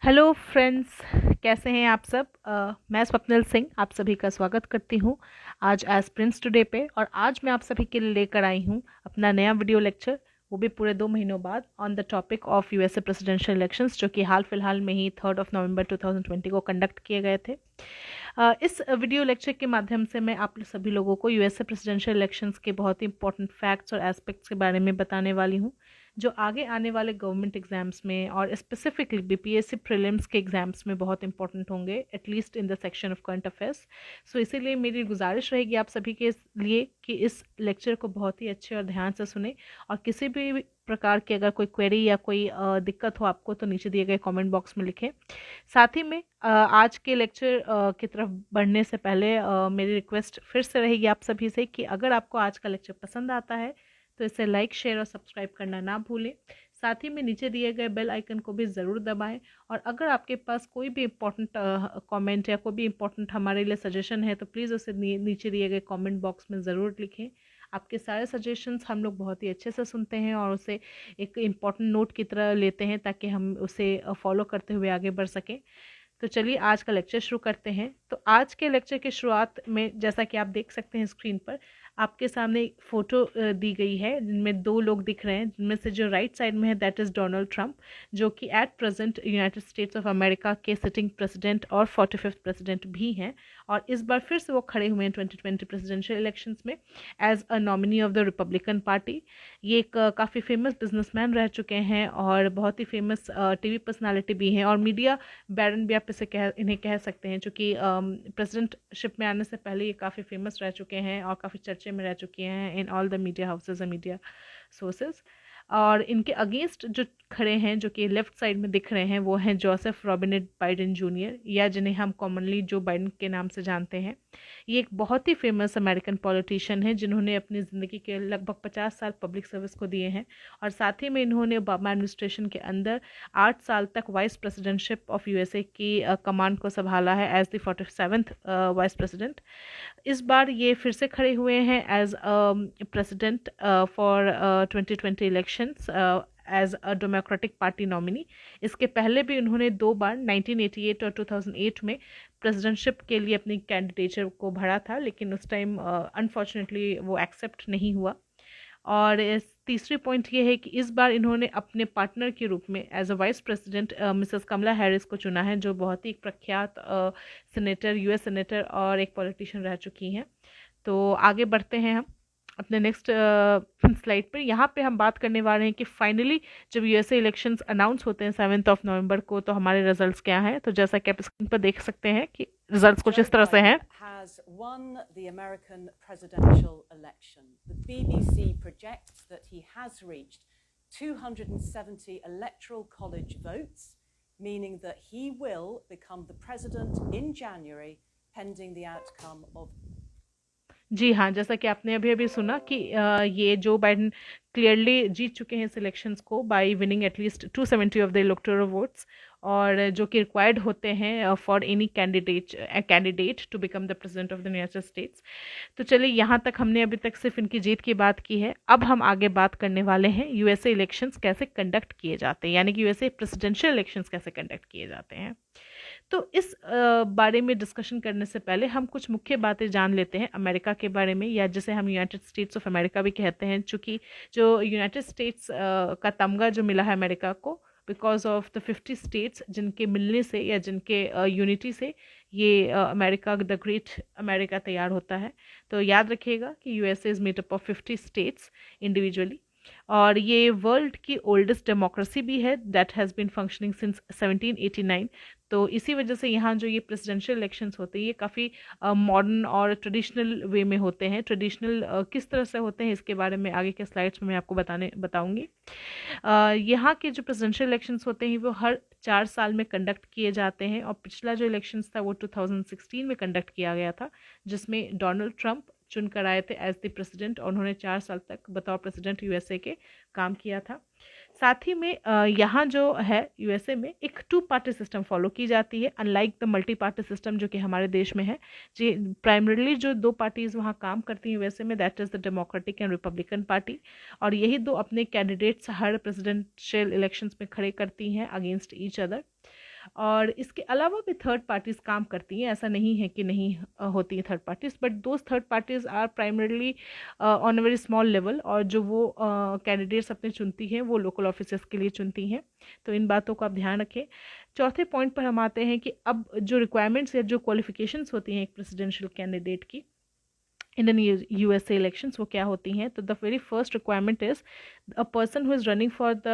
Hello friends, कैसे हैं आप सब। मैं स्वप्निल सिंह आप सभी का स्वागत करती हूं आज एस्पिरेंट्स टुडे पे। और आज मैं आप सभी के लिए लेकर आई हूं अपना नया वीडियो लेक्चर, वो भी पूरे 2 महीनों बाद, on the topic of USA presidential elections, जो कि हाल फिलहाल में ही 3 नवंबर 2020 को कंडक्ट किए गए थे। इस वीडियो लेक्चर के माध्यम से मैं आप सभी लोगों को यूएसए प्रेसिडेंशियल इलेक्शंस के बहुत ही इंपॉर्टेंट फैक्ट्स और एस्पेक्ट्स के बारे में बताने वाली हूँ, जो आगे आने वाले गवर्नमेंट एग्जाम्स में और स्पेसिफिकली बीपीएससी प्रीलिम्स के एग्जाम्स में बहुत इंपॉर्टेंट होंगे, at least in the section of current affairs. So इसीलिए मेरी गुजारिश रहेगी आप सभी के लिए कि इस लेक्चर को बहुत ही अच्छे और ध्यान से सुने, और किसी भी प्रकार की अगर कोई क्वेरी या कोई दिक्कत हो आपको तो नीचे दिए गए कमेंट बॉक्स में लिखें। साथ ही में आज के लेक्चर की तरफ बढ़ने से पहले मेरी रिक्वेस्ट फिर से रहेगी आप सभी से कि अगर आपको आज का लेक्चर पसंद आता है तो इसे लाइक, शेयर और सब्सक्राइब करना ना भूलें। साथ ही में नीचे दिए गए बेल आइकन को भी ज़रूर दबाएं। और अगर आपके पास कोई भी इम्पोर्टेंट कमेंट या कोई भी इम्पोर्टेंट हमारे लिए सजेशन है तो प्लीज़ उसे नीचे दिए गए कमेंट बॉक्स में ज़रूर लिखें। आपके सारे सजेशंस हम लोग बहुत ही अच्छे से सुनते हैं और उसे एक इम्पॉर्टेंट नोट की तरह लेते हैं, ताकि हम उसे फॉलो करते हुए आगे बढ़ सकें। तो चलिए आज का लेक्चर शुरू करते हैं। तो आज के लेक्चर की शुरुआत में, जैसा कि आप देख सकते हैं स्क्रीन पर, आपके सामने एक फ़ोटो दी गई है जिनमें 2 लोग दिख रहे हैं, जिनमें से जो राइट साइड में है दैट इज़ डोनाल्ड ट्रंप, जो कि at present United States of America के सिटिंग प्रेसिडेंट और 45th प्रेसिडेंट भी हैं। और इस बार फिर से वो खड़े हुए हैं 2020 प्रेसिडेंशियल इलेक्शंस में as a nominee of the Republican party. ये एक काफ़ी फेमस बिजनेसमैन रह चुके हैं और बहुत ही फेमस टीवी पर्सनालिटी भी हैं, और मीडिया बैरन भी आप इन्हें कह सकते हैं, क्योंकि प्रेसिडेंटशिप में आने से पहले ये काफ़ी फेमस रह चुके हैं और काफ़ी चर्चे में रह चुके हैं in all the media houses और मीडिया सोर्सेज। और इनके अगेंस्ट जो खड़े हैं, जो कि लेफ्ट साइड में दिख रहे हैं, वो हैं जोसेफ रॉबिनेट बाइडेन जूनियर, या जिन्हें हम कॉमनली जो बाइडेन के नाम से जानते हैं। ये एक बहुत ही फेमस अमेरिकन पॉलिटिशियन है जिन्होंने अपनी ज़िंदगी के लगभग 50 साल पब्लिक सर्विस को दिए हैं। और साथ ही में इन्होंने ओबामा एडमिनिस्ट्रेशन के अंदर 8 साल तक वाइस प्रेसिडेंटशिप ऑफ यूएसए की कमान को संभाला है as the 47th vice president. इस बार ये फिर से खड़े हुए हैं as president for 2020 elections as a Democratic party nominee. इसके पहले भी उन्होंने 2 बार 1988 और 2008 में प्रेसिडेंटशिप के लिए अपनी कैंडिडेचर को भरा था, लेकिन उस टाइम अनफॉर्चुनेटली वो एक्सेप्ट नहीं हुआ। और तीसरी पॉइंट ये है कि इस बार इन्होंने अपने पार्टनर के रूप में as a vice president Mrs Kamala Harris को चुना है, जो बहुत ही एक प्रख्यात सेनेटर, यूएस सेनेटर और एक पॉलिटिशियन रह चुकी हैं। तो आगे बढ़ते हैं हम अपने नेक्स्ट स्लाइड पर। यहाँ पे हम बात करने वाले हैं कि फाइनली जब यूएसए इलेक्शंस अनाउंस होते हैं 7 नवंबर को, तो हमारे रिजल्ट्स क्या हैं। तो जैसा कि आप स्क्रीन पर देख सकते हैं कि रिजल्ट्स कुछ इस तरह से हैं। has won the American presidential election. The BBC projects that he has reached 270 electoral college votes, meaning that he will become the president in January, pending the outcome of. जी हाँ, जैसा कि आपने अभी अभी सुना कि ये जो बाइडेन क्लियरली जीत चुके हैं इस इलेक्शंस को by winning at least 270 of the electoral votes, और जो कि रिक्वायर्ड होते हैं for any candidate to become the president of the United States. तो चलिए, यहाँ तक हमने अभी तक सिर्फ इनकी जीत की बात की है। अब हम आगे बात करने वाले हैं यूएसए इलेक्शंस कैसे कंडक्ट किए जाते हैं, यानी कि यूएसए प्रेसिडेंशियल इलेक्शंस कैसे कंडक्ट किए जाते हैं। तो इस बारे में डिस्कशन करने से पहले हम कुछ मुख्य बातें जान लेते हैं अमेरिका के बारे में, या जिसे हम यूनाइटेड स्टेट्स ऑफ अमेरिका भी कहते हैं, चूँकि जो यूनाइटेड स्टेट्स का तमगा जो मिला है अमेरिका को बिकॉज ऑफ द 50 स्टेट्स, जिनके मिलने से या जिनके यूनिटी से ये अमेरिका, द ग्रेट अमेरिका तैयार होता है। तो याद रखिएगा कि USA is made up of 50 states individually, और ये वर्ल्ड की ओल्डेस्ट डेमोक्रेसी भी है that has been functioning since 1789। तो इसी वजह से यहाँ जो ये प्रेसिडेंशियल इलेक्शंस होते हैं ये काफ़ी मॉडर्न और ट्रेडिशनल वे में होते हैं। ट्रेडिशनल किस तरह से होते हैं इसके बारे में आगे के स्लाइड्स में मैं आपको बताऊंगी। यहाँ के जो प्रेसिडेंशियल इलेक्शंस होते हैं वो हर 4 साल में कंडक्ट किए जाते हैं, और पिछला जो इलेक्शंस था वो 2016 में कंडक्ट किया गया था, जिसमें डोनाल्ड ट्रंप चुन कर आए थे एज द प्रेसिडेंट, और उन्होंने 4 साल तक बतौर प्रेसिडेंट यूएसए के काम किया था। साथ ही में यहाँ जो है यूएसए में एक 2 पार्टी सिस्टम फॉलो की जाती है, unlike the multi party system जो कि हमारे देश में है। जी, प्राइमरीली जो 2 पार्टीज वहाँ काम करती हैं यूएसए में, that is the democratic and Republican party, और यही 2 अपने कैंडिडेट्स हर प्रेसिडेंशियल इलेक्शंस में खड़े करती हैं अगेंस्ट ईच अदर। और इसके अलावा भी थर्ड पार्टीज़ काम करती हैं, ऐसा नहीं है कि नहीं होती हैं third parties, but those third parties are primarily on a very small level, और जो वो कैंडिडेट्स अपने चुनती हैं वो लोकल ऑफिसर्स के लिए चुनती हैं। तो इन बातों को आप ध्यान रखें। चौथे पॉइंट पर हम आते हैं कि अब जो रिक्वायरमेंट्स या जो क्वालिफिकेशंस होती हैं एक प्रेसिडेंशियल कैंडिडेट की इन यूएसए इलेक्शंस, वो क्या होती हैं। तो the very first requirement is a person who is running for the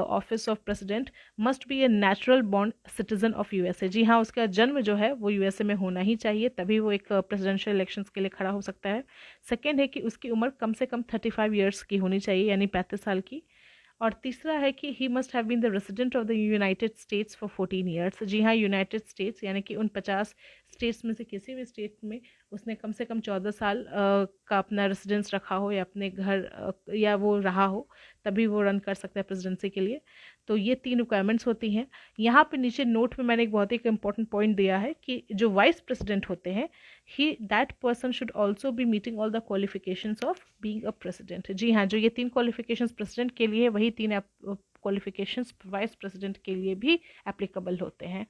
office of president must be a natural born citizen of USA. जी हाँ, उसका जन्म जो है वो यूएसए में होना ही चाहिए, तभी वो एक प्रेसिडेंशियल इलेक्शंस के लिए खड़ा हो सकता है। सेकेंड है कि उसकी उम्र कम से कम 35 ईयर्स की होनी चाहिए, यानी 35 साल की। और तीसरा है कि he must have been the resident of the United States for 14 years. जी हाँ, यूनाइटेड स्टेट्स यानी कि उन 50 स्टेट्स में से किसी भी स्टेट में उसने कम से कम 14 साल का अपना रेसिडेंस रखा हो, या अपने घर या वो रहा हो, तभी वो रन कर सकता है प्रेसिडेंसी के लिए। तो ये 3 रिक्वायरमेंट्स होती हैं। यहाँ पे नीचे नोट में मैंने एक बहुत ही इंपॉर्टेंट पॉइंट दिया है कि जो वाइस प्रेसिडेंट होते हैं, he that person should also be meeting all the qualifications of being a president. जी हाँ, जो ये 3 क्वालिफिकेशंस प्रेसिडेंट के लिए, वही 3 क्वालिफिकेशंस वाइस प्रेसिडेंट के लिए भी एप्लीकेबल होते हैं।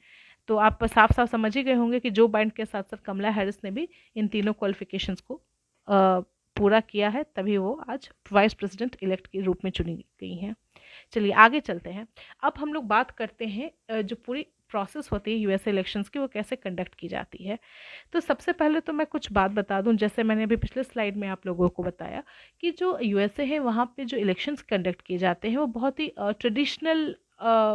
तो आप साफ साफ समझ ही गए होंगे कि जो बाइडेन के साथ साथ कमला हैरिस ने भी इन तीनों क्वालिफिकेशंस को पूरा किया है, तभी वो आज वाइस प्रेसिडेंट इलेक्ट के रूप में चुनी गई हैं। चलिए आगे चलते हैं। अब हम लोग बात करते हैं जो पूरी प्रोसेस होती है यूएस इलेक्शंस की, वो कैसे कंडक्ट की जाती है। तो सबसे पहले तो मैं कुछ बात बता दूं, जैसे मैंने अभी पिछले स्लाइड में आप लोगों को बताया कि जो यूएसए है वहाँ पे जो इलेक्शंस कंडक्ट किए जाते हैं वो बहुत ही ट्रेडिशनल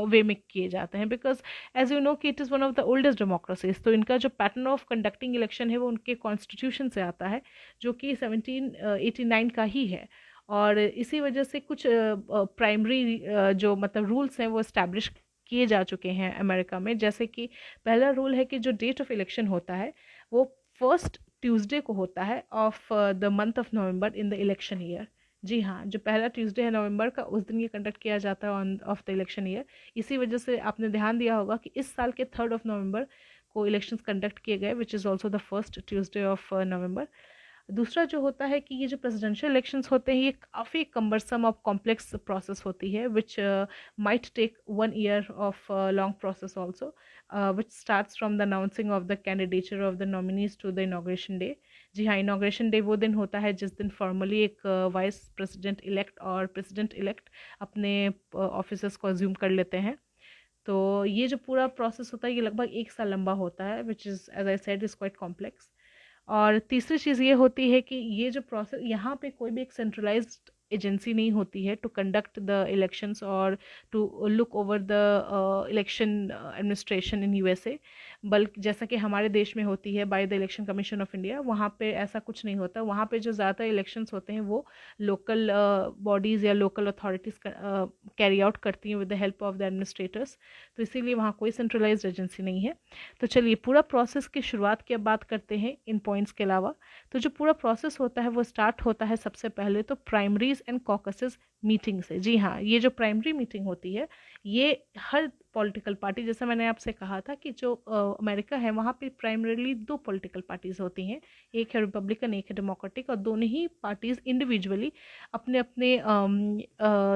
वे में किए जाते हैं, बिकॉज एज यू नो कि it is one of the oldest democracies. तो इनका जो पैटर्न ऑफ कंडक्टिंग इलेक्शन है वो उनके कॉन्स्टिट्यूशन से आता है, जो कि 1789 का ही है। और इसी वजह से कुछ प्राइमरी जो मतलब रूल्स हैं वो इस्टेब्लिश किए जा चुके हैं अमेरिका में। जैसे कि पहला रूल है कि जो डेट ऑफ इलेक्शन होता है वो फर्स्ट ट्यूसडे को होता है of the month of November in the election year. जी हाँ, जो पहला ट्यूसडे है नवंबर का, उस दिन ये कंडक्ट किया जाता है on off the election year. इसी वजह से आपने ध्यान दिया होगा कि इस साल के 3 नवंबर को इलेक्शंस कंडक्ट किए गए, which is also the first Tuesday of November. दूसरा जो होता है कि ये जो प्रेसिडेंशियल इलेक्शंस होते हैं ये काफ़ी कम्बरसम और कॉम्प्लेक्स प्रोसेस होती है, which might take 1 year of long process also, which starts from the announcing of the candidature of the nominees to the inauguration day. जी हाँ, इनाग्रेशन डे वो दिन होता है जिस दिन फॉर्मली एक वाइस प्रेसिडेंट इलेक्ट और प्रेसिडेंट इलेक्ट अपने ऑफिसर्स को अज्यूम कर लेते हैं। तो ये जो पूरा प्रोसेस होता है ये लगभग 1 साल लंबा होता है, which is as I said is quite complex. और तीसरी चीज़ ये होती है कि ये जो प्रोसेस, यहाँ पे कोई भी एक सेंट्रलाइज्ड एजेंसी नहीं होती है टू कंडक्ट द इलेक्शंस और to look over the election administration in USA, बल्कि जैसा कि हमारे देश में होती है by the election commission of India, वहाँ पे ऐसा कुछ नहीं होता। वहाँ पे जो ज़्यादा इलेक्शंस होते हैं वो लोकल बॉडीज़ या लोकल अथॉरिटीज़ कैरी आउट करती हैं with the help of the administrators. तो इसीलिए वहाँ कोई सेंट्रलाइज्ड एजेंसी नहीं है। तो चलिए पूरा प्रोसेस की शुरुआत की अब बात करते हैं इन पॉइंट्स के अलावा। तो जो पूरा प्रोसेस होता है वो स्टार्ट होता है सबसे पहले तो प्राइमरीज एंड कॉकसेस मीटिंग से। जी हाँ, ये जो प्राइमरी मीटिंग होती है ये हर पॉलिटिकल पार्टी, जैसा मैंने आपसे कहा था कि जो अमेरिका है वहाँ पे प्राइमरीली 2 पॉलिटिकल पार्टीज़ होती हैं, एक है रिपब्लिकन एक है डेमोक्रेटिक, और दोनों ही पार्टीज़ इंडिविजुअली अपने अपने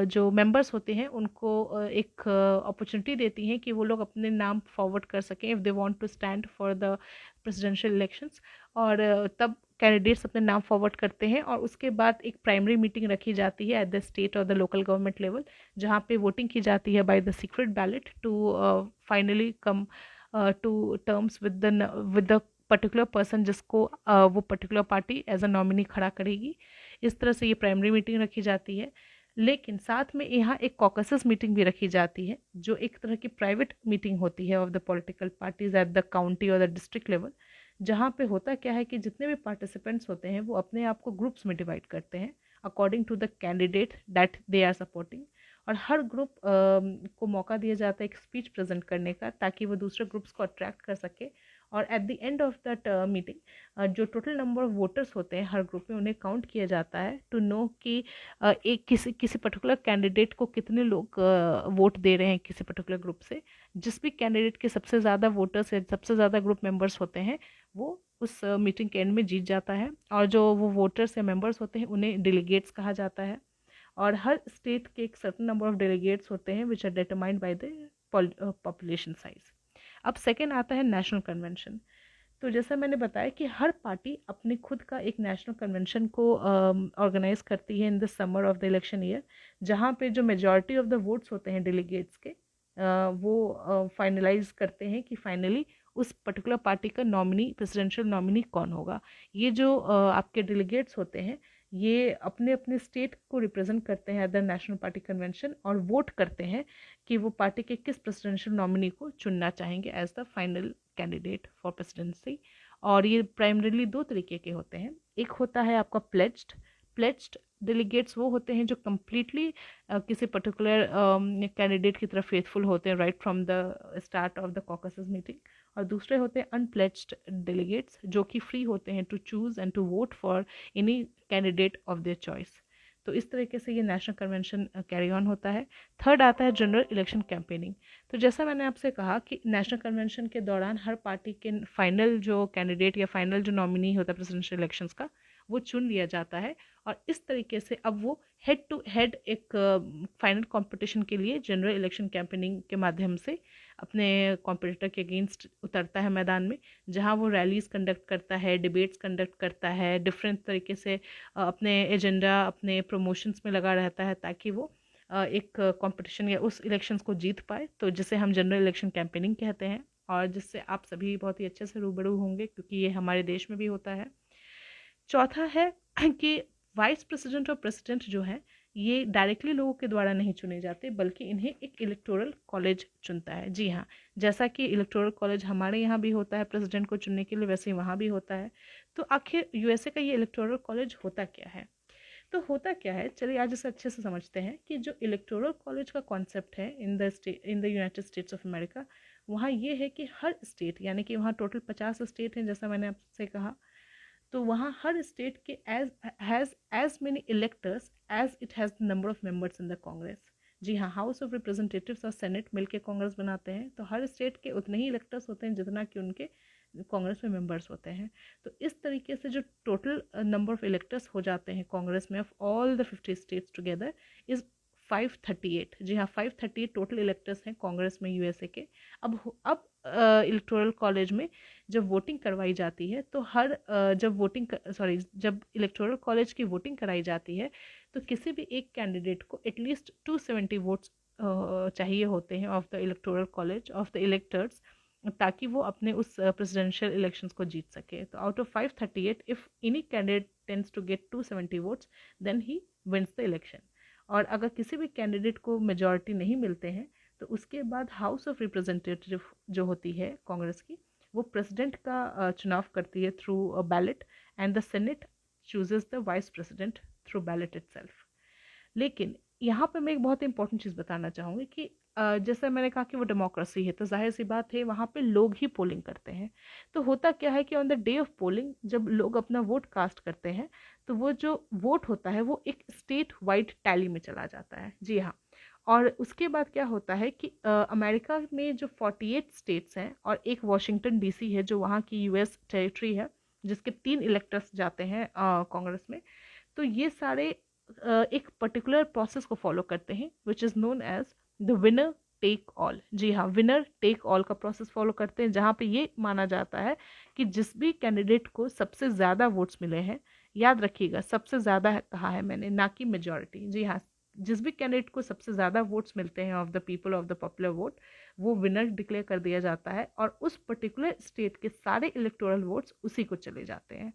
जो मेंबर्स होते हैं उनको एक अपॉर्चुनिटी देती हैं कि वो लोग अपने नाम फॉरवर्ड कर सकें if they want to stand for the presidential elections. और तब कैंडिडेट्स अपने नाम फॉरवर्ड करते हैं और उसके बाद एक प्राइमरी मीटिंग रखी जाती है एट द स्टेट और द लोकल गवर्नमेंट लेवल, जहाँ पे वोटिंग की जाती है by the secret ballot to finally come to terms with the particular person जिसको वो particular party as a nominee खड़ा करेगी। इस तरह से ये प्राइमरी मीटिंग रखी जाती है। लेकिन साथ में यहाँ एक कॉकसेस मीटिंग भी रखी जाती है, जो एक तरह की प्राइवेट मीटिंग होती है of the political parties at the county और द डिस्ट्रिक्ट लेवल, जहाँ पे होता क्या है कि जितने भी पार्टिसिपेंट्स होते हैं वो अपने आप को ग्रुप्स में डिवाइड करते हैं according to the candidate that they are supporting. और हर ग्रुप को मौका दिया जाता है एक स्पीच प्रेजेंट करने का, ताकि वो दूसरे ग्रुप्स को अट्रैक्ट कर सके। और at the end of that meeting जो टोटल नंबर ऑफ वोटर्स होते हैं हर ग्रुप में उन्हें काउंट किया जाता है टू नो कि एक किसी पर्टिकुलर कैंडिडेट को कितने लोग वोट दे रहे हैं किसी पर्टिकुलर ग्रुप से। जिस भी कैंडिडेट के सबसे ज़्यादा वोटर्स या सबसे ज़्यादा ग्रुप मेंबर्स होते हैं वो उस मीटिंग के एंड में जीत जाता है। और जो वो वोटर्स या मेंबर्स होते हैं उन्हें डेलीगेट्स कहा जाता है। और हर स्टेट के एक सर्टेन नंबर ऑफ डेलीगेट्स होते हैं which are determined by the population size. अब सेकेंड आता है नेशनल कन्वेंशन। तो जैसा मैंने बताया कि हर पार्टी अपने खुद का एक नेशनल कन्वेंशन को ऑर्गेनाइज करती है in the summer of the election year, जहाँ पे जो मेजॉरिटी ऑफ द वोट्स होते हैं डेलीगेट्स के वो फाइनलाइज करते हैं कि फाइनली उस पर्टिकुलर पार्टी का नॉमिनी, प्रेसिडेंशियल नॉमिनी कौन होगा। ये जो आपके डेलीगेट्स होते हैं ये अपने अपने स्टेट को रिप्रेजेंट करते हैं अदर नेशनल पार्टी कन्वेंशन, और वोट करते हैं कि वो पार्टी के किस प्रेसिडेंशियल नॉमिनी को चुनना चाहेंगे as the final candidate for presidency. और ये प्राइमरीली दो तरीके के होते हैं। एक होता है आपका प्लेज्ड डेलीगेट्स, वो होते हैं जो कम्प्लीटली किसी पर्टिकुलर कैंडिडेट की तरफ फेथफुल होते हैं right from the start of the caucuses meeting. और दूसरे होते हैं अनप्लेज्ड डेलीगेट्स जो कि फ्री होते हैं to choose and to vote for any candidate of their choice. तो इस तरीके से ये नेशनल कन्वेंशन कैरी ऑन होता है। थर्ड आता है जनरल इलेक्शन कैंपेनिंग। तो जैसा मैंने आपसे कहा कि नेशनल कन्वेंशन के दौरान हर पार्टी के फाइनल जो कैंडिडेट या फाइनल जो नॉमिनी होता है प्रेसिडेंशियल इलेक्शंस का, वो चुन लिया जाता है। और इस तरीके से अब वो हेड टू हेड एक फाइनल कंपटीशन के लिए जनरल इलेक्शन कैंपेनिंग के माध्यम से अपने कॉम्पिटिटर के अगेंस्ट उतरता है मैदान में, जहां वो रैलीज कंडक्ट करता है, डिबेट्स कंडक्ट करता है, डिफरेंट तरीके से अपने एजेंडा, अपने प्रमोशंस में लगा रहता है ताकि वो एक कंपटीशन या उस इलेक्शंस को जीत पाए। तो जिसे हम जनरल इलेक्शन कैंपेनिंग कहते हैं, और जिससे आप सभी बहुत ही अच्छे से रूबरू होंगे क्योंकि ये हमारे देश में भी होता है। चौथा है कि वाइस प्रेसिडेंट और प्रेसिडेंट जो है ये डायरेक्टली लोगों के द्वारा नहीं चुने जाते, बल्कि इन्हें एक इलेक्टोरल कॉलेज चुनता है। जी हाँ, जैसा कि इलेक्टोरल कॉलेज हमारे यहाँ भी होता है प्रेसिडेंट को चुनने के लिए, वैसे ही वहाँ भी होता है। तो आखिर यूएसए का ये इलेक्टोरल कॉलेज होता क्या है? तो होता क्या है, चलिए आज इसे अच्छे से समझते हैं कि जो इलेक्टोरल कॉलेज का कॉन्सेप्ट है in the United States of America, वहाँ ये है कि हर स्टेट, यानी कि वहाँ टोटल 50 स्टेट हैं जैसा मैंने आपसे कहा, तो वहाँ हर स्टेट के has as many electors as it has the number of members in the Congress. जी हाँ, हाउस ऑफ रिप्रेजेंटेटिव्स और सेनेट मिलके कांग्रेस बनाते हैं, तो हर स्टेट के उतने ही इलेक्टर्स होते हैं जितना कि उनके कांग्रेस में मेंबर्स होते हैं। तो इस तरीके से जो टोटल नंबर ऑफ इलेक्टर्स हो जाते हैं कांग्रेस में of all the 50 states together is 538। जी हाँ, 538 टोटल इलेक्टर्स हैं कांग्रेस में यूएसए के। अब इलेक्टोरल कॉलेज में जब वोटिंग करवाई जाती है तो जब इलेक्टोरल कॉलेज की वोटिंग कराई जाती है तो किसी भी एक कैंडिडेट को एटलीस्ट 270 वोट्स चाहिए होते हैं of the electoral college of the electors, ताकि वो अपने उस प्रेसिडेंशियल इलेक्शंस को जीत सके। तो out of 538 if any candidate tends to get 270 votes then he wins the election. और अगर किसी भी कैंडिडेट को मेजॉरिटी नहीं मिलते हैं तो उसके बाद हाउस ऑफ रिप्रेजेंटेटिव जो होती है कांग्रेस की, वो प्रेसिडेंट का चुनाव करती है through a ballot, and the senate chooses the vice president through ballot itself. लेकिन यहाँ पे मैं एक बहुत इंपॉर्टेंट चीज़ बताना चाहूँगी कि जैसे मैंने कहा कि वो डेमोक्रेसी है, तो जाहिर सी बात है वहाँ पे लोग ही पोलिंग करते हैं। तो होता क्या है कि on the day of polling जब लोग अपना वोट कास्ट करते हैं तो वो जो वोट होता है वो एक स्टेट वाइड टैली में चला जाता है। जी हाँ, और उसके बाद क्या होता है कि अमेरिका में जो 48 स्टेट्स हैं और एक वॉशिंगटन डीसी है जो वहाँ की यूएस टेरिटरी है, जिसके 3 इलेक्टर्स जाते हैं कांग्रेस में। तो ये सारे एक पर्टिकुलर प्रोसेस को फॉलो करते हैं which is known as the winner take all. जी हाँ, विनर टेक ऑल का प्रोसेस फॉलो करते हैं, जहाँ पे ये माना जाता है कि जिस भी कैंडिडेट को सबसे ज़्यादा वोट्स मिले हैं, याद रखिएगा सबसे ज़्यादा कहा है मैंने, ना कि मेजॉरिटी। जी हाँ, जिस भी कैंडिडेट को सबसे ज़्यादा वोट्स मिलते हैं of the people of the popular vote, वो विनर डिक्लेयर कर दिया जाता है और उस पर्टिकुलर स्टेट के सारे इलेक्टोरल वोट्स उसी को चले जाते हैं।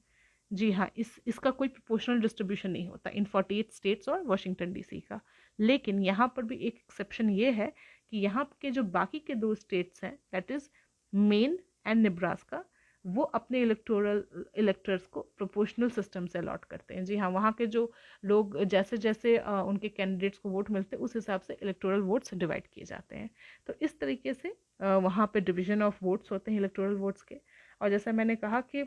जी हाँ, इसका कोई प्रोपोर्शनल डिस्ट्रीब्यूशन नहीं होता इन 48 स्टेट्स और वाशिंगटन डीसी का। लेकिन यहाँ पर भी एक एक्सेप्शन ये है कि यहाँ के जो बाकी के 2 स्टेट्स हैं, that is main and Nebraska, वो अपने इलेक्टर्स को प्रोपोर्शनल सिस्टम से अलॉट करते हैं। जी हाँ, वहाँ के जो लोग जैसे जैसे उनके कैंडिडेट्स को वोट मिलते हैं उस हिसाब से इलेक्टोरल वोट्स डिवाइड किए जाते हैं। तो इस तरीके से वहाँ पे डिवीजन ऑफ वोट्स होते हैं इलेक्टोरल वोट्स के। और जैसा मैंने कहा कि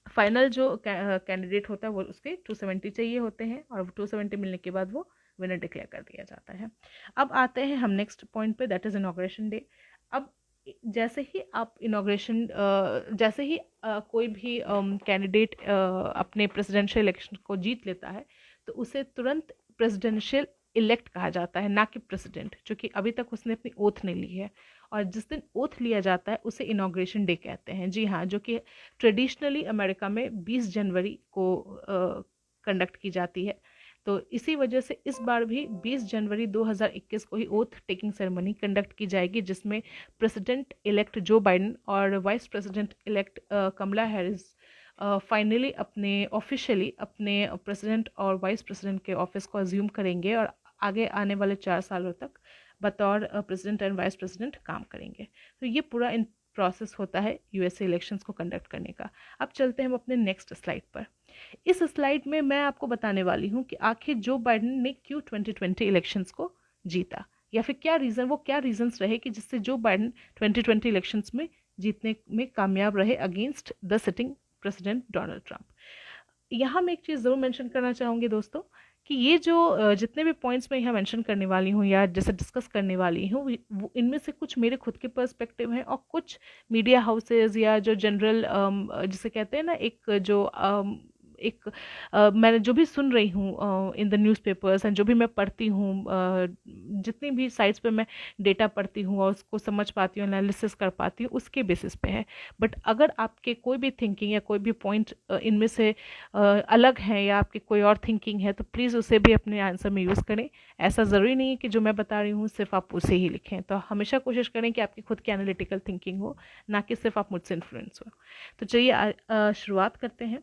फाइनल जो कैंडिडेट होता है वो उसके 270 चाहिए होते हैं, और 270 मिलने के बाद वो विनर डिक्लेयर कर दिया जाता है। अब आते हैं हम नेक्स्ट पॉइंट पे, दैट इज़ इनॉग्रेशन डे। अब जैसे ही आप जैसे ही कोई भी कैंडिडेट अपने प्रेसिडेंशियल इलेक्शन को जीत लेता है तो उसे तुरंत प्रेसिडेंशियल इलेक्ट कहा जाता है, ना कि प्रेसिडेंट, जो कि अभी तक उसने अपनी ओथ नहीं ली है। और जिस दिन ओथ लिया जाता है उसे इनॉग्रेशन डे कहते हैं। जी हाँ, जो कि ट्रेडिशनली अमेरिका में 20 जनवरी को कंडक्ट की जाती है। तो इसी वजह से इस बार भी 20 जनवरी 2021 को ही ओथ टेकिंग सेरेमनी कंडक्ट की जाएगी, जिसमें प्रेसिडेंट इलेक्ट जो बाइडेन और वाइस प्रेसिडेंट इलेक्ट कमला हैरिस फाइनली ऑफिशियली अपने प्रेसिडेंट और वाइस प्रेसिडेंट के ऑफिस को अज्यूम करेंगे और आगे आने वाले 4 सालों तक बतौर प्रेसिडेंट एंड वाइस प्रेसिडेंट काम करेंगे। तो ये पूरा इन प्रोसेस होता है यूएसए इलेक्शंस को कंडक्ट करने का। अब चलते हैं हम अपने नेक्स्ट स्लाइड पर। इस स्लाइड में मैं आपको बताने वाली हूँ कि आखिर जो बाइडेन ने क्यों 2020 इलेक्शंस को जीता, या फिर क्या रीजंस रहे कि जिससे जो बाइडेन 2020 इलेक्शंस में जीतने में कामयाब रहे against the sitting president Donald Trump. यहाँ मैं एक चीज़ ज़रूर मेंशन करना चाहूँगी दोस्तों, कि ये जो जितने भी पॉइंट्स मैं यहाँ मेंशन करने वाली हूँ या जैसे डिस्कस करने वाली हूँ, वो इनमें से कुछ मेरे खुद के पर्सपेक्टिव हैं और कुछ मीडिया हाउसेज या जो जनरल जिसे कहते हैं ना, मैंने जो भी सुन रही हूँ इन द न्यूज़पेपर्स एंड जो भी मैं पढ़ती हूँ, जितनी भी साइट्स पे मैं डेटा पढ़ती हूँ और उसको समझ पाती हूँ, एनालिसिस कर पाती हूँ, उसके बेसिस पे है। बट अगर आपके कोई भी थिंकिंग या कोई भी पॉइंट इनमें से अलग हैं या आपकी कोई और थिंकिंग है, तो प्लीज़ उसे भी अपने आंसर में यूज़ करें। ऐसा ज़रूरी नहीं है कि जो मैं बता रही हूँ सिर्फ आप उसे ही लिखें। तो हमेशा कोशिश करें कि आपकी खुद की एनालिटिकल थिंकिंग हो, ना कि सिर्फ आप मुझसे इन्फ्लुएंस हो। तो चलिए शुरुआत करते हैं।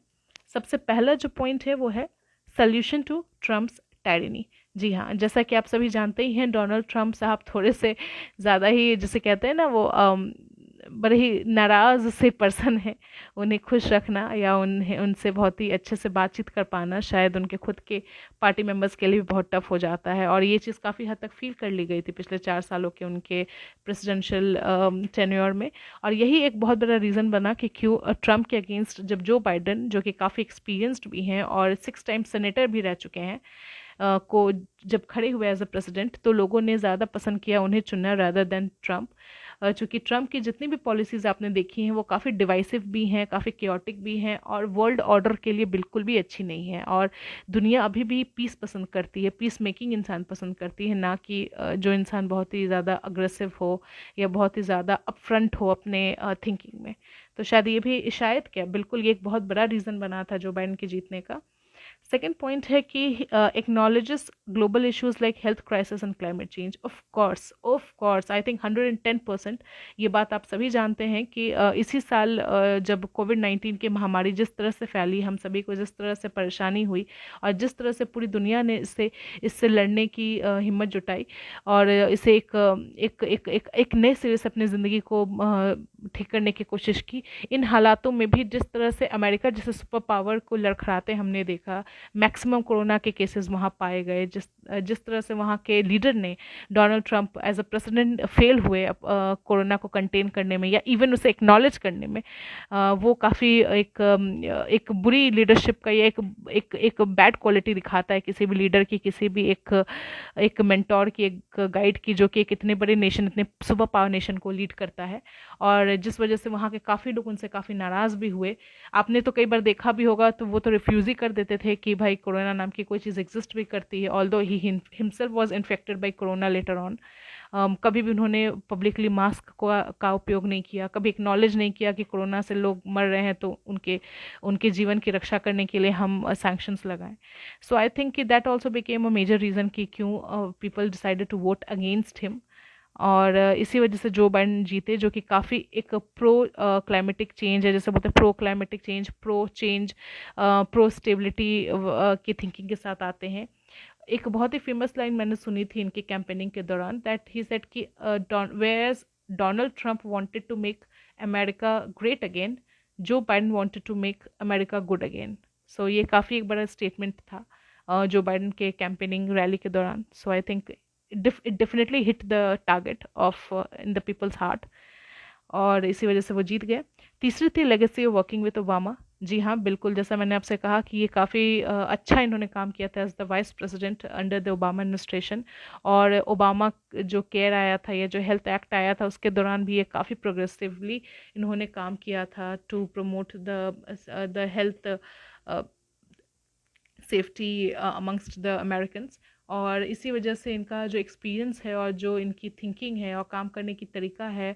सबसे पहला जो पॉइंट है वो है सल्यूशन टू ट्रम्प्स टायरनी। जी हाँ, जैसा कि आप सभी जानते ही हैं, डोनाल्ड ट्रंप साहब थोड़े से ज़्यादा ही जिसे कहते हैं ना, वो बड़े ही नाराज़ से पर्सन है। उन्हें खुश रखना या उनसे बहुत ही अच्छे से बातचीत कर पाना शायद उनके खुद के पार्टी मेंबर्स के लिए भी बहुत टफ हो जाता है। और ये चीज़ काफ़ी हद तक फील कर ली गई थी पिछले 4 सालों के उनके प्रेसिडेंशियल टेन्योर में। और यही एक बहुत बड़ा रीज़न बना कि क्यों ट्रंप के अगेंस्ट जब जो बाइडेन, जो कि काफ़ी एक्सपीरियंस्ड भी हैं और 6 टाइम सेनेटर भी रह चुके हैं, को जब खड़े हुए एज अ प्रेसिडेंट, तो लोगों ने ज़्यादा पसंद किया उन्हें चुनना रादर देन ट्रंप। चूँकि ट्रंप की जितनी भी पॉलिसीज़ आपने देखी हैं वो काफ़ी डिवाइसिव भी हैं, काफ़ी केओटिक भी हैं और वर्ल्ड ऑर्डर के लिए बिल्कुल भी अच्छी नहीं है। और दुनिया अभी भी पीस पसंद करती है, पीस मेकिंग इंसान पसंद करती है, ना कि जो इंसान बहुत ही ज़्यादा अग्रेसिव हो या बहुत ही ज़्यादा अपफ्रंट हो अपने थिंकिंग में। तो शायद क्या बिल्कुल ये एक बहुत बड़ा रीज़न बना था जो बाइडेन के जीतने का। सेकेंड पॉइंट है कि acknowledges global issues like health crisis and climate change. Of course I think 110% ये बात आप सभी जानते हैं कि इसी साल जब कोविड-19 की महामारी जिस तरह से फैली, हम सभी को जिस तरह से परेशानी हुई और जिस तरह से पूरी दुनिया ने इससे लड़ने की हिम्मत जुटाई और इसे एक नए सिरे से अपनी ज़िंदगी को ठीक करने की कोशिश की, इन हालातों में भी जिस तरह से अमेरिका जैसे सुपर पावर को लड़खड़ाते हमने देखा, मैक्सिमम कोरोना के केसेस वहाँ पाए गए, जिस तरह से वहाँ के लीडर ने, Donald Trump as a president fail हुए कोरोना को कंटेन करने में या इवन उसे एक्नॉलेज करने में। वो काफ़ी एक बुरी लीडरशिप का या एक बैड क्वालिटी दिखाता है किसी भी लीडर की, किसी भी एक मेंटोर की, एक गाइड की, जो कि एक इतने बड़े नेशन, इतने सुपर पावर नेशन को लीड करता है। और जिस वजह से वहाँ के काफ़ी लोग उनसे काफ़ी नाराज़ भी हुए। आपने तो कई बार देखा भी होगा, तो वो तो रिफ्यूज़ ही कर देते थे कि भाई कोरोना नाम की कोई चीज़ एग्जिस्ट भी करती है, although he himself was infected by corona later on. कभी भी उन्होंने पब्लिकली मास्क का उपयोग नहीं किया, कभी एक्नॉलेज नहीं किया कि कोरोना से लोग मर रहे हैं, तो उनके जीवन की रक्षा करने के लिए हम सैंक्शंस लगाएं। सो आई थिंक कि that also became a major reason कि क्यों people decided to vote against him. और इसी वजह से जो बाइडेन जीते, जो कि काफ़ी एक प्रो क्लाइमेटिक चेंज है, जैसे बोलते हैं pro climatic change, pro stability की थिंकिंग के साथ आते हैं। एक बहुत ही फेमस लाइन मैंने सुनी थी इनकी कैंपेनिंग के दौरान, दैट ही सेड कि whereas Donald Trump wanted to make America great again, Joe Biden wanted to make America good again. So ये काफ़ी एक बड़ा स्टेटमेंट था जो बाइडेन के कैंपेनिंग रैली के दौरान। So I think it definitely hit the target of in the people's heart, और इसी वजह से वो जीत गए। तीसरी थी legacy of working with Obama. जी हाँ, बिल्कुल, जैसा मैंने आपसे कहा कि ये काफ़ी अच्छा इन्होंने काम किया था as the vice president under the Obama administration. और ओबामा जो केयर आया था या जो हेल्थ एक्ट आया था, उसके दौरान भी ये काफ़ी प्रोग्रेसिवली इन्होंने काम किया था to promote the health safety amongst the Americans. और इसी वजह से इनका जो एक्सपीरियंस है और जो इनकी थिंकिंग है और काम करने की तरीका है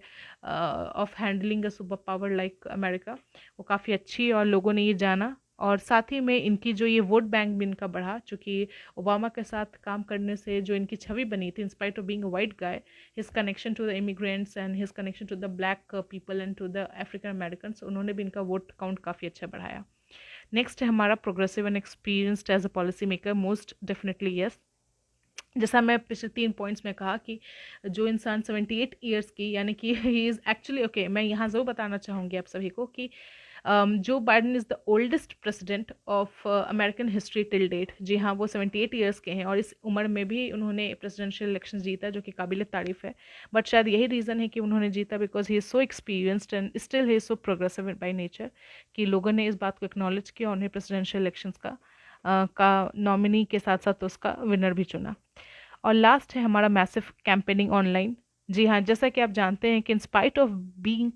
of handling a super power like America, वो काफ़ी अच्छी है और लोगों ने ये जाना। और साथ ही में इनकी जो ये वोट बैंक भी इनका बढ़ा, चूँकि ओबामा के साथ काम करने से जो इनकी छवि बनी थी, in spite of being a white guy, his connection to the immigrants and his connection to the black people and to the African American, उन्होंने भी इनका वोट काउंट काफ़ी अच्छा बढ़ाया। नेक्स्ट है हमारा progressive and experienced as a policy maker, most definitely yes. जैसा मैं पिछले 3 पॉइंट्स में कहा कि जो इंसान 78 ईयर्स की, यानी कि ही इज़ एक्चुअली ओके, मैं यहाँ ज़रूर बताना चाहूँगी आप सभी को कि Joe Biden is the oldest president of American history till date. जी हाँ, वो 78 ईयर्स के हैं और इस उम्र में भी उन्होंने प्रेसिडेंशियल इलेक्शन जीता, जो कि काबिल तारीफ़ है। बट शायद यही रीज़न है कि उन्होंने जीता because he is so experienced and still he is so progressive by nature, कि लोगों ने इस बात को एक्नॉलेज किया और उन्हें प्रेसिडेंशियल इलेक्शंस का नॉमिनी के साथ साथ उसका विनर भी चुना। और लास्ट है हमारा मैसिव कैंपेनिंग ऑनलाइन। जी हाँ, जैसा कि आप जानते हैं कि in spite of being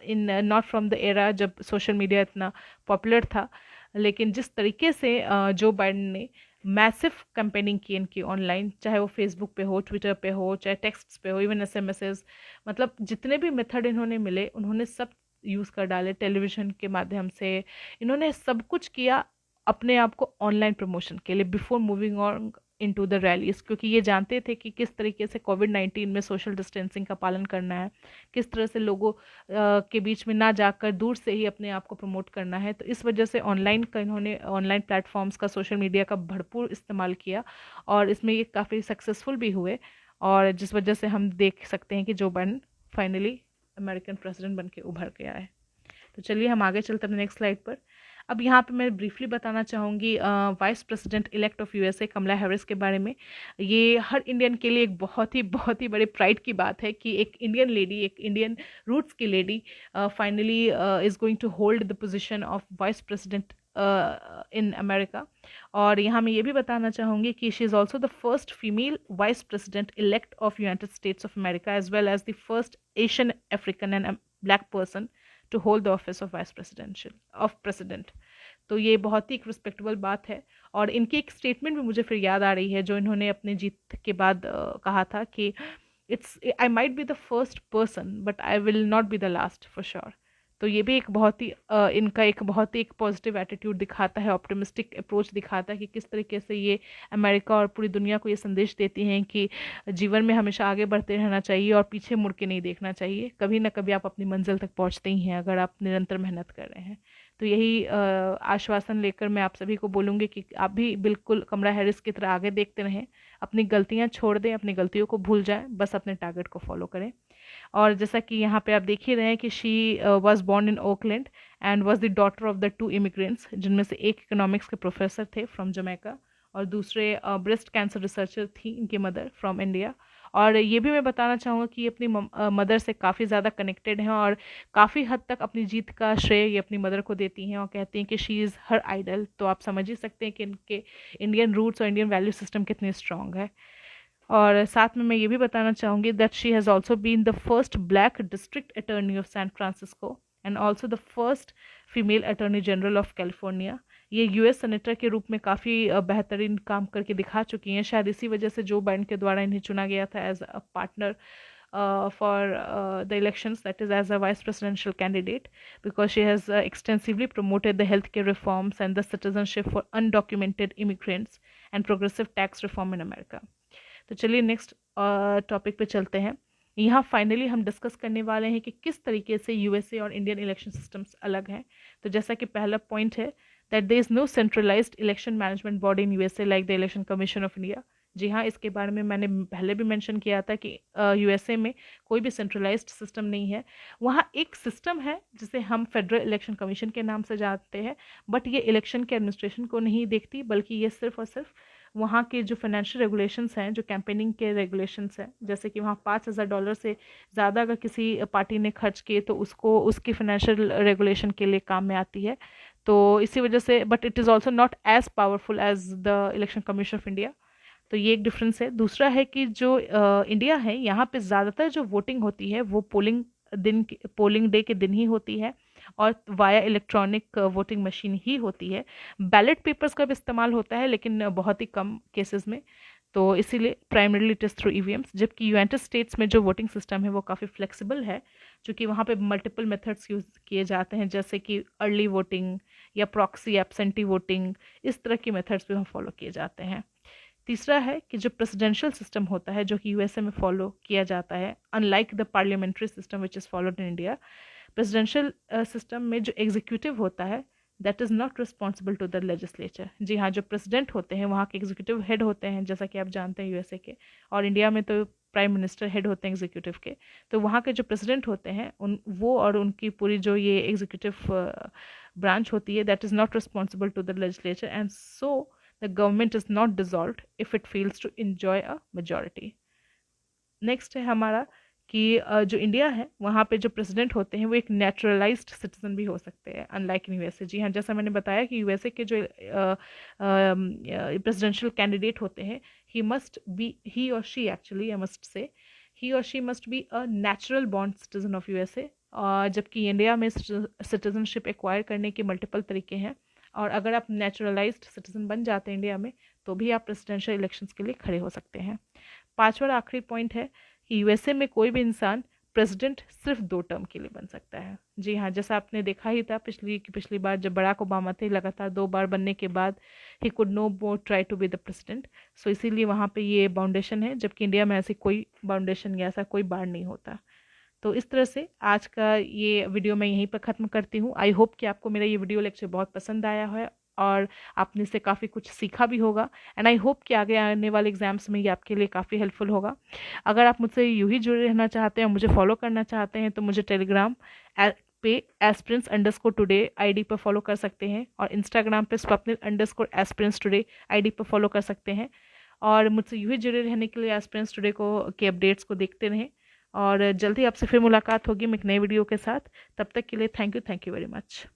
in not from the era जब सोशल मीडिया इतना पॉपुलर था, लेकिन जिस तरीके से जो बाइडन ने मैसिव कैंपेनिंग की इनकी ऑनलाइन, चाहे वो फेसबुक पे हो, ट्विटर पे हो, चाहे टेक्स्ट्स पे हो, इवन एसएमएसेस, मतलब जितने भी मेथड इन्होंने मिले उन्होंने सब यूज़ कर डाले। टेलीविज़न के माध्यम से इन्होंने सब कुछ किया अपने आप को ऑनलाइन प्रमोशन के लिए, before moving on into the rallies, क्योंकि ये जानते थे कि किस तरीके से कोविड-19 में सोशल डिस्टेंसिंग का पालन करना है, किस तरह से लोगों के बीच में ना जाकर दूर से ही अपने आप को प्रमोट करना है। तो इस वजह से ऑनलाइन का इन्होंने ऑनलाइन प्लेटफॉर्म्स का, सोशल मीडिया का भरपूर इस्तेमाल किया और इसमें ये काफ़ी सक्सेसफुल भी हुए, और जिस वजह से हम देख सकते हैं कि Joe Biden finally American president बन के उभर के आए। तो चलिए हम आगे चलते हैं नेक्स्ट स्लाइड पर। अब यहाँ पे मैं ब्रीफली बताना चाहूँगी vice president elect of USA Kamala Harris के बारे में। ये हर इंडियन के लिए एक बहुत ही बड़े प्राइड की बात है कि एक इंडियन लेडी, एक इंडियन रूट्स की lady finally is going to hold the position of vice president in America. और यहाँ मैं ये भी बताना चाहूँगी कि she is also the first female vice president elect of United States of America, as well as the first Asian African and black person to hold the office of vice presidential of president. तो ये बहुत ही एक respectable बात है। और इनकी एक statement भी मुझे फिर याद आ रही है जो इन्होंने अपनी जीत के बाद कहा था कि it's I might be the first person but I will not be the last for sure. तो ये भी एक बहुत ही इनका एक बहुत ही एक पॉजिटिव एटीट्यूड दिखाता है, ऑप्टिमिस्टिक अप्रोच दिखाता है कि किस तरीके से ये अमेरिका और पूरी दुनिया को ये संदेश देती हैं कि जीवन में हमेशा आगे बढ़ते रहना चाहिए और पीछे मुड़ के नहीं देखना चाहिए। कभी ना कभी आप अपनी मंजिल तक पहुंचते ही हैं अगर आप निरंतर मेहनत कर रहे हैं। तो यही आश्वासन लेकर मैं आप सभी को बोलूँगी कि आप भी बिल्कुल कमला हैरिस की तरह आगे देखते रहें, अपनी गलतियाँ छोड़ दें, अपनी गलतियों को भूल जाएं, बस अपने टारगेट को फॉलो करें। और जैसा कि यहाँ पे आप देख ही रहे हैं कि she was born in Oakland and was the daughter of the 2 immigrants, जिनमें से एक इकोनॉमिक्स के प्रोफेसर थे फ्रॉम जमैका और दूसरे ब्रेस्ट कैंसर रिसर्चर थी इनकी मदर फ्रॉम इंडिया। और ये भी मैं बताना चाहूँगा कि ये अपनी मदर से काफ़ी ज़्यादा कनेक्टेड हैं और काफ़ी हद तक अपनी जीत का श्रेय ये अपनी मदर को देती हैं और कहती हैं कि शी इज़ हर आइडल। तो आप समझ ही सकते हैं कि इनके इंडियन रूट्स और इंडियन वैल्यू सिस्टम कितने स्ट्रॉन्ग है। और साथ में मैं ये भी बताना चाहूँगी that she has also been the first black district attorney of San Francisco and also the first female attorney general of California. ये यूएस सेनेटर के रूप में काफ़ी बेहतरीन काम करके दिखा चुकी हैं। शायद इसी वजह से जो बाइडन के द्वारा इन्हें चुना गया था as a partner for the elections, that is as a vice presidential candidate, because she has extensively promoted the healthcare reforms and the citizenship for undocumented immigrants and progressive tax reform in America. तो चलिए next topic पे चलते हैं। यहाँ finally हम discuss करने वाले हैं कि किस तरीके से यूएसए और इंडियन इलेक्शन सिस्टम्स अलग हैं। तो जैसा कि पहला पॉइंट है that there is no centralised election management body in USA like the election commission of India. जी हाँ, इसके बारे में मैंने पहले भी मेंशन किया था कि यूएसए में कोई भी सेंट्रलाइज्ड सिस्टम नहीं है। वहाँ एक सिस्टम है जिसे हम फेडरल इलेक्शन कमीशन के नाम से जानते हैं, बट ये इलेक्शन के एडमिनिस्ट्रेशन को नहीं देखती, बल्कि ये सिर्फ और सिर्फ वहाँ के जो फाइनेंशियल रेगुलेशंस हैं, जो कैंपेनिंग के रेगुलेशंस हैं, जैसे कि वहाँ $5,000 से ज़्यादा अगर किसी पार्टी ने खर्च किए तो उसको उसकी फाइनेंशियल रेगुलेशन के लिए काम में आती है। तो इसी वजह से, but it is also not as powerful as the election commission of India. तो ये एक डिफरेंस है। दूसरा है कि जो इंडिया है, यहाँ पे ज़्यादातर जो वोटिंग होती है वो पोलिंग डे के दिन ही होती है, और वाया इलेक्ट्रॉनिक वोटिंग मशीन ही होती है। बैलेट पेपर्स का भी इस्तेमाल होता है लेकिन बहुत ही कम केसेस में, तो इसीलिए primarily it is through EVMs. जबकि यूनाइटेड स्टेट्स में जो वोटिंग सिस्टम है वो काफ़ी फ्लेक्सिबल है, क्योंकि वहाँ पे मल्टीपल मेथड्स यूज़ किए जाते हैं, जैसे कि अर्ली वोटिंग या प्रॉक्सी एब्सेंटी वोटिंग, इस तरह की मेथड्स भी वहाँ फॉलो किए जाते हैं। तीसरा है कि जो प्रेसिडेंशियल सिस्टम होता है जो कि यूएसए में फॉलो किया जाता है, unlike the parliamentary system which is followed in India, presidential system में जो एग्जीक्यूटिव होता है that is not responsible to the legislature. जी हाँ, जो प्रेसिडेंट होते हैं वहाँ के एग्जीक्यूटिव हेड होते हैं, जैसा कि आप जानते हैं यूएसए के, और इंडिया में तो प्राइम मिनिस्टर हेड होते हैं एग्जीक्यूटिव के। तो वहाँ के जो प्रेसिडेंट होते हैं वो और उनकी पूरी जो ये एग्जीक्यूटिव ब्रांच होती है that is not responsible to the legislature, and so the government is not dissolved if it fails to enjoy a majority. Next है हमारा कि जो इंडिया है वहाँ पे जो प्रेसिडेंट होते हैं वो एक नेचुरलाइज्ड सिटीजन भी हो सकते हैं, अनलाइक इन यूएसए। जी हाँ, जैसा मैंने बताया कि यूएसए के जो प्रेसिडेंशियल कैंडिडेट होते हैं, ही और she actually I must say, ही और she must be a natural born citizen of USA. जबकि इंडिया में सिटीजनशिप एक्वायर करने के मल्टीपल तरीके हैं, और अगर आप नेचुरलाइज्ड सिटीजन बन जाते हैं इंडिया में तो भी आप प्रेसिडेंशियल इलेक्शंस के लिए खड़े हो सकते हैं। पांचवा और आखिरी पॉइंट है कि यूएसए में कोई भी इंसान प्रेसिडेंट सिर्फ 2 टर्म के लिए बन सकता है। जी हाँ, जैसा आपने देखा ही था पिछली बार जब बराक ओबामा थे, लगातार 2 बार बनने के बाद he could no more try to be the president. सो इसीलिए वहाँ पे ये बाउंडेशन है, जबकि इंडिया में ऐसी कोई बाउंडेशन या ऐसा कोई बार नहीं होता। तो इस तरह से आज का ये वीडियो मैं यहीं पर ख़त्म करती हूँ। आई होप कि आपको मेरा ये वीडियो लेक्चर बहुत पसंद आया है और आपने इससे काफ़ी कुछ सीखा भी होगा, एंड आई होप कि आगे आने वाले एग्जाम्स में ये आपके लिए काफ़ी हेल्पफुल होगा। अगर आप मुझसे यूँ ही जुड़े रहना चाहते हैं और मुझे फॉलो करना चाहते हैं तो मुझे टेलीग्राम पे @aspirants_today आईडी पर फॉलो कर सकते हैं, और इंस्टाग्राम पे swapnil_aspirants_today आईडी पर फॉलो कर सकते हैं। और मुझसे यूँ ही जुड़े रहने के लिए एस्पिरेंट्स टुडे को के अपडेट्स को देखते रहें, और जल्दी आपसे फिर मुलाकात होगी मैं एक नए वीडियो के साथ। तब तक के लिए थैंक यू वेरी मच।